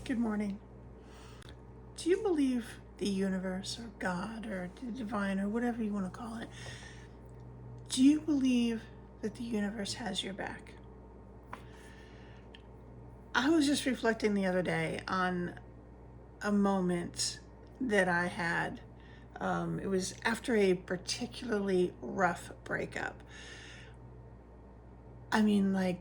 Good morning. Do you believe the universe or God or the divine or whatever you want to call it? Do you believe that the universe has your back? I was just reflecting the other day on a moment that I had. It was after a particularly rough breakup. I mean, like,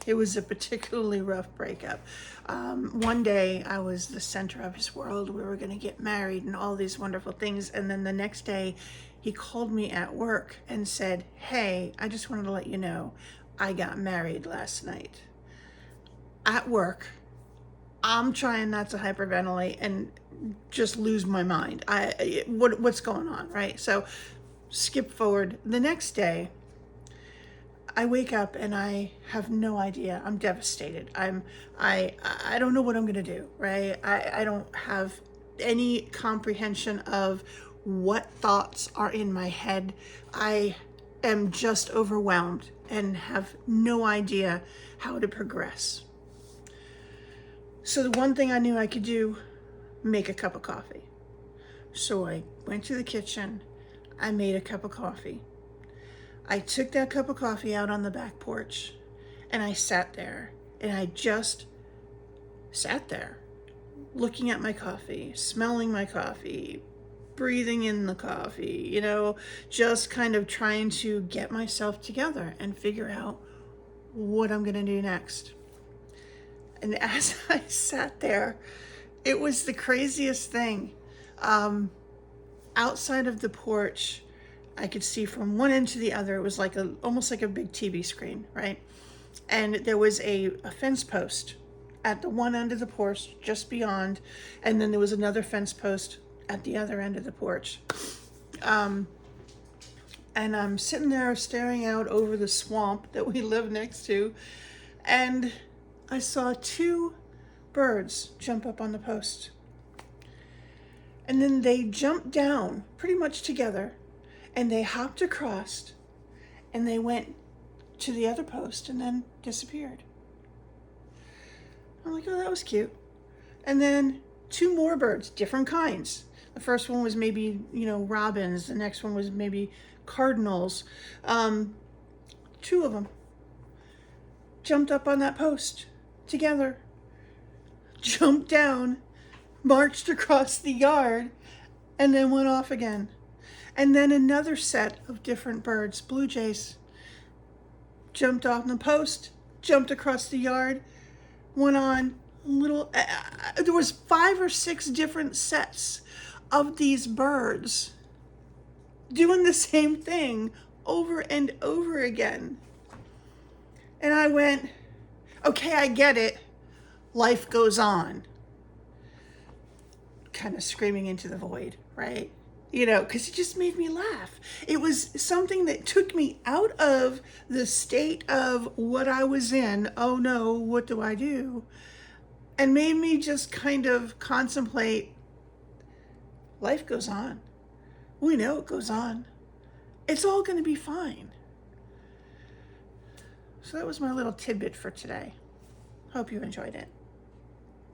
it was a particularly rough breakup. One day I was the center of his world. We were going to get married and all these wonderful things. And then the next day he called me at work and said, "Hey, I just wanted to let you know I got married last night." At work, I'm trying not to hyperventilate and just lose my mind. What's going on, right? So skip forward. The next day, I wake up and I have no idea. I'm devastated. I don't know what I'm gonna do, right? I don't have any comprehension of what thoughts are in my head. I am just overwhelmed and have no idea how to progress. So the one thing I knew I could do, make a cup of coffee. So I went to the kitchen, I made a cup of coffee. I took that cup of coffee out on the back porch and I sat there and I just sat there looking at my coffee, smelling my coffee, breathing in the coffee, just kind of trying to get myself together and figure out what I'm going to do next. And as I sat there, it was the craziest thing. Outside of the porch, I could see from one end to the other. It was like almost like a big TV screen, right? And there was a fence post at the one end of the porch, just beyond, and then there was another fence post at the other end of the porch. And I'm sitting there staring out over the swamp that we live next to, and I saw two birds jump up on the post. And then they jumped down pretty much together, and they hopped across and they went to the other post and then disappeared. I'm like, oh, that was cute. And then two more birds, different kinds. The first one was maybe, robins. The next one was maybe cardinals. Two of them jumped up on that post together, jumped down, marched across the yard, and then went off again. And then another set of different birds, blue jays, jumped off the post, jumped across the yard, went on there was 5 or 6 different sets of these birds doing the same thing over and over again. And I went, okay, I get it. Life goes on. Kind of screaming into the void, right? Because it just made me laugh. It was something that took me out of the state of what I was in. Oh no, what do I do? And made me just kind of contemplate, life goes on. We know it goes on. It's all going to be fine. So that was my little tidbit for today. Hope you enjoyed it.